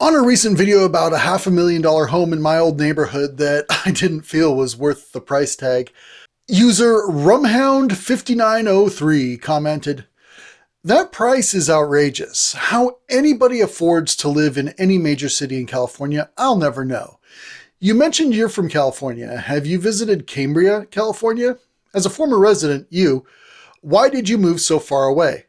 On a recent video about a $500,000 home in my old neighborhood that I didn't feel was worth the price tag, user Rumhound5903 commented, "That price is outrageous. How anybody affords to live in any major city in California, I'll never know. You mentioned you're from California. Have you visited Cambria, California? As a former resident, why did you move so far away?"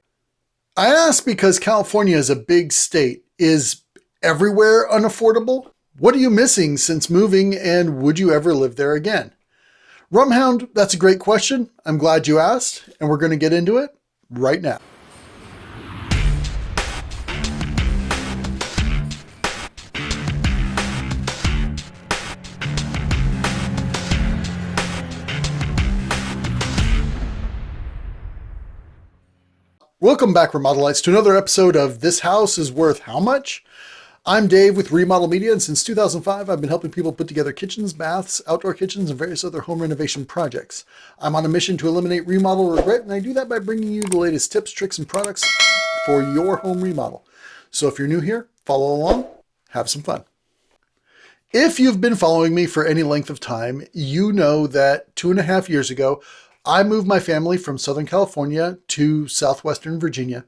I ask because California is a big state. Is everywhere unaffordable? What are you missing since moving, and would you ever live there again? Rumhound, that's a great question. I'm glad you asked, and we're going to get into it right now. Welcome back, Remodelites, to another episode of This House is Worth How Much? I'm Dave with Remodel Media, and since 2005, I've been helping people put together kitchens, baths, outdoor kitchens, and various other home renovation projects. I'm on a mission to eliminate remodel regret, and I do that by bringing you the latest tips, tricks, and products for your home remodel. So if you're new here, follow along, have some fun. If you've been following me for any length of time, you know that 2.5 years ago, I moved my family from Southern California to Southwestern Virginia.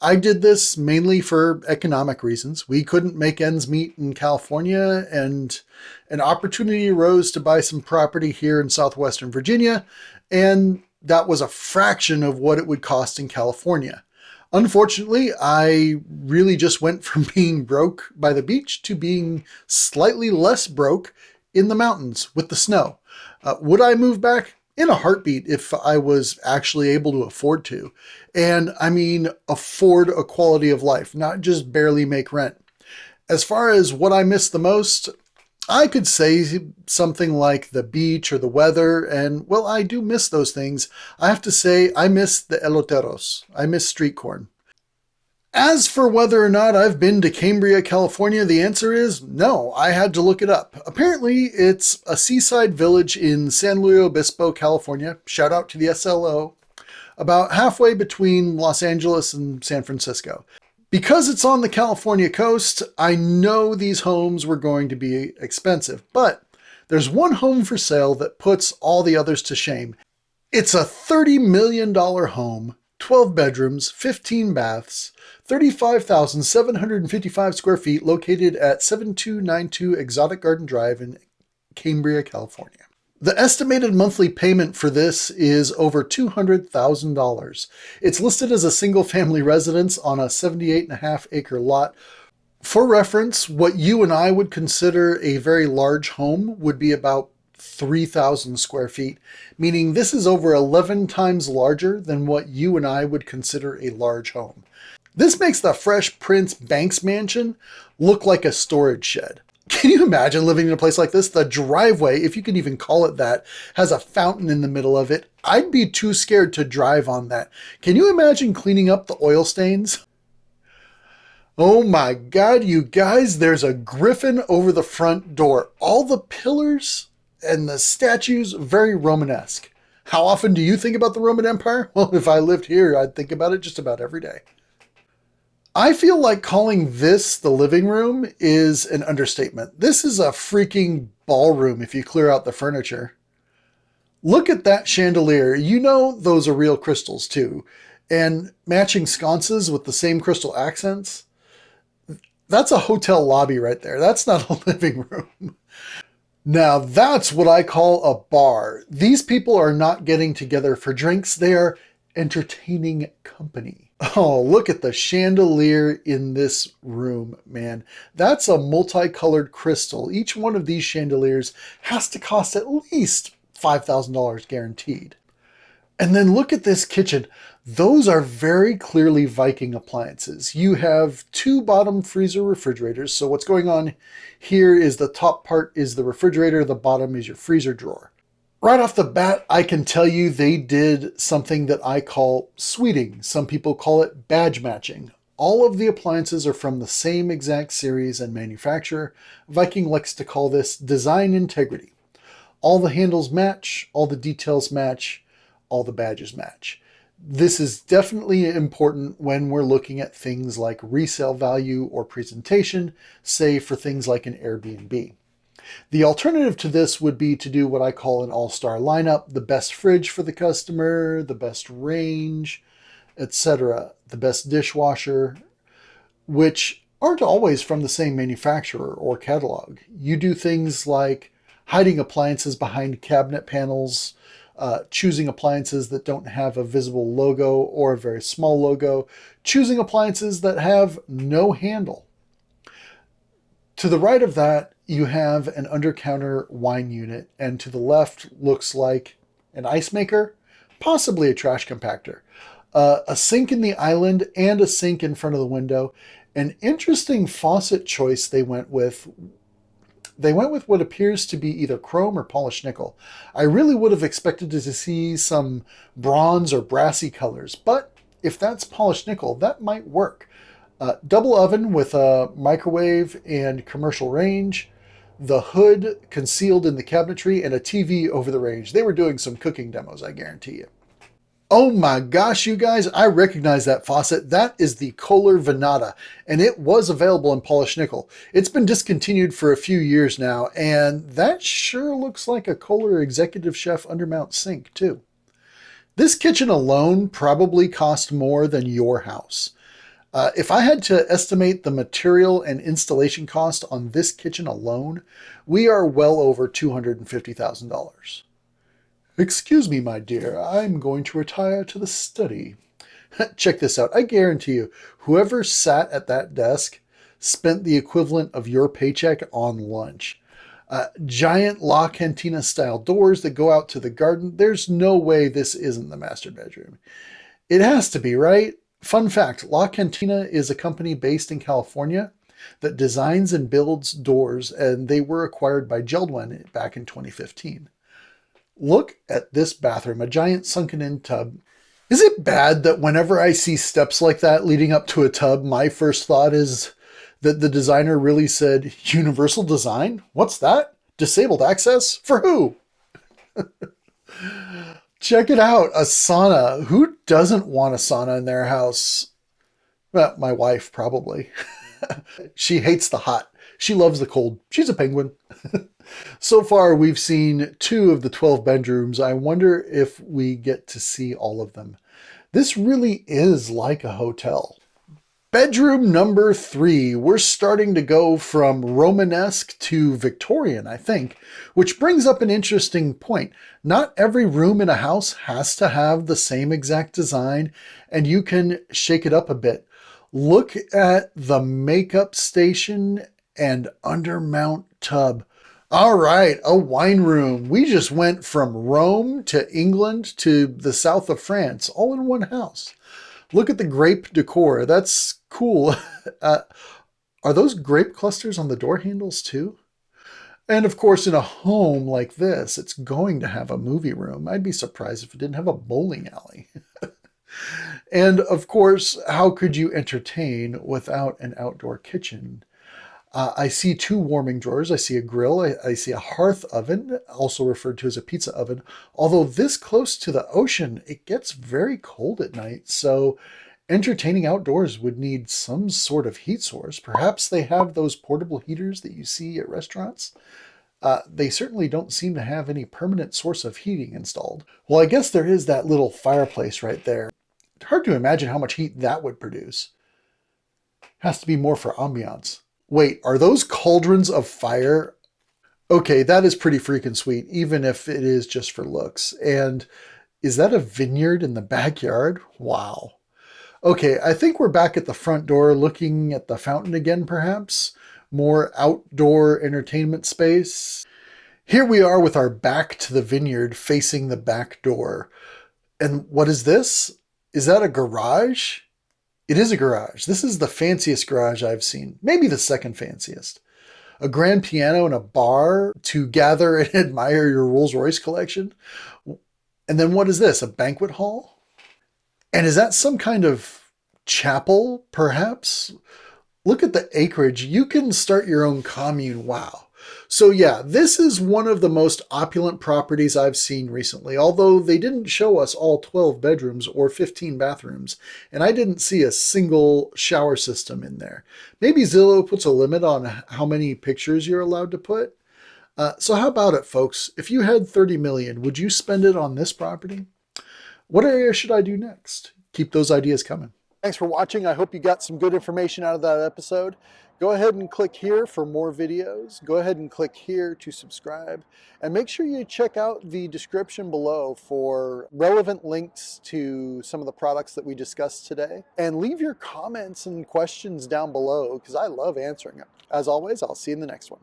I did this mainly for economic reasons. We couldn't make ends meet in California, and an opportunity arose to buy some property here in Southwestern Virginia, and that was a fraction of what it would cost in California. Unfortunately, I really just went from being broke by the beach to being slightly less broke in the mountains with the snow. Would I move back? In a heartbeat if I was actually able to afford to. And I mean afford a quality of life, not just barely make rent. As far as what I miss the most, I could say something like the beach or the weather, and well, I do miss those things. I have to say I miss the eloteros. I miss street corn. As for whether or not I've been to Cambria, California, the answer is no. I had to look it up. Apparently, it's a seaside village in San Luis Obispo, California. Shout out to the SLO. About halfway between Los Angeles and San Francisco. Because it's on the California coast, I know these homes were going to be expensive, but there's one home for sale that puts all the others to shame. It's a $30 million home, 12 bedrooms, 15 baths, 35,755 square feet, located at 7292 Exotic Garden Drive in Cambria, California. The estimated monthly payment for this is over $200,000. It's listed as a single-family residence on a 78.5-acre lot. For reference, what you and I would consider a very large home would be about 3,000 square feet, meaning this is over 11 times larger than what you and I would consider a large home. This makes the Fresh Prince Banks mansion look like a storage shed. Can you imagine living in a place like this? The driveway, if you can even call it that, has a fountain in the middle of it. I'd be too scared to drive on that. Can you imagine cleaning up the oil stains? Oh my God, you guys, there's a griffin over the front door. All the pillars and the statues, very Romanesque. How often do you think about the Roman Empire? Well, if I lived here, I'd think about it just about every day. I feel like calling this the living room is an understatement. This is a freaking ballroom if you clear out the furniture. Look at that chandelier. You know those are real crystals too. And matching sconces with the same crystal accents. That's a hotel lobby right there. That's not a living room. Now that's what I call a bar. These people are not getting together for drinks. They are entertaining company. Oh, look at the chandelier in this room, man. That's a multicolored crystal. Each one of these chandeliers has to cost at least $5,000 guaranteed. And then look at this kitchen. Those are very clearly Viking appliances. You have two bottom freezer refrigerators. So what's going on here is the top part is the refrigerator, the bottom is your freezer drawer. Right off the bat, I can tell you they did something that I call suiting. Some people call it badge matching. All of the appliances are from the same exact series and manufacturer. Viking likes to call this design integrity. All the handles match, all the details match, all the badges match. This is definitely important when we're looking at things like resale value or presentation, say for things like an Airbnb. The alternative to this would be to do what I call an all-star lineup, the best fridge for the customer, the best range, etc., the best dishwasher, which aren't always from the same manufacturer or catalog. You do things like hiding appliances behind cabinet panels, choosing appliances that don't have a visible logo or a very small logo, choosing appliances that have no handle. To the right of that, you have an under-counter wine unit, and to the left looks like an ice maker, possibly a trash compactor. A sink in the island and a sink in front of the window. An interesting faucet choice they went with. They went with what appears to be either chrome or polished nickel. I really would have expected to see some bronze or brassy colors, but if that's polished nickel, that might work. Double oven with a microwave and commercial range, the hood concealed in the cabinetry, and a TV over the range. They were doing some cooking demos, I guarantee you. Oh my gosh, you guys, I recognize that faucet. That is the Kohler Venata, and it was available in polished nickel. It's been discontinued for a few years now, and that sure looks like a Kohler Executive Chef undermount sink, too. This kitchen alone probably cost more than your house. If I had to estimate the material and installation cost on this kitchen alone, we are well over $250,000. Excuse me, my dear, I'm going to retire to the study. Check this out. I guarantee you, whoever sat at that desk spent the equivalent of your paycheck on lunch. Giant La Cantina style doors that go out to the garden. There's no way this isn't the master bedroom. It has to be, right? Fun fact, La Cantina is a company based in California that designs and builds doors, and they were acquired by Geldwin back in 2015. Look at this bathroom, a giant sunken-in tub. Is it bad that whenever I see steps like that leading up to a tub, my first thought is that the designer really said, universal design? What's that? Disabled access? For who? Check it out, a sauna. Who doesn't want a sauna in their house? Well, my wife, probably. She hates the hot. She loves the cold. She's a penguin. So far, we've seen 2 of the 12 bedrooms. I wonder if we get to see all of them. This really is like a hotel. Bedroom number 3. We're starting to go from Romanesque to Victorian, I think, which brings up an interesting point. Not every room in a house has to have the same exact design, and you can shake it up a bit. Look at the makeup station and undermount tub. All right, a wine room. We just went from Rome to England to the south of France, all in one house. Look at the grape decor. That's cool. Are those grape clusters on the door handles too? And of course, in a home like this, it's going to have a movie room. I'd be surprised if it didn't have a bowling alley. And of course, how could you entertain without an outdoor kitchen? I see 2 warming drawers. I see a grill. I see a hearth oven, also referred to as a pizza oven. Although this close to the ocean, it gets very cold at night. So entertaining outdoors would need some sort of heat source. Perhaps they have those portable heaters that you see at restaurants. They certainly don't seem to have any permanent source of heating installed. Well, I guess there is that little fireplace right there. It's hard to imagine how much heat that would produce. Has to be more for ambiance. Wait, are those cauldrons of fire? Okay, that is pretty freaking sweet, even if it is just for looks. And is that a vineyard in the backyard? Wow. Okay, I think we're back at the front door looking at the fountain again, perhaps. More outdoor entertainment space. Here we are with our back to the vineyard facing the back door. And what is this? Is that a garage? It is a garage. This is the fanciest garage I've seen. Maybe the second fanciest. A grand piano and a bar to gather and admire your Rolls-Royce collection. And then what is this? A banquet hall? And is that some kind of chapel, perhaps? Look at the acreage. You can start your own commune. Wow. So yeah, this is one of the most opulent properties I've seen recently, although they didn't show us all 12 bedrooms or 15 bathrooms, and I didn't see a single shower system in there. Maybe Zillow puts a limit on how many pictures you're allowed to put. So how about it, folks? If you had 30 million, would you spend it on this property? What area should I do next? Keep those ideas coming. Thanks for watching. I hope you got some good information out of that episode. Go ahead and click here for more videos. Go ahead and click here to subscribe. And make sure you check out the description below for relevant links to some of the products that we discussed today. And leave your comments and questions down below because I love answering them. As always, I'll see you in the next one.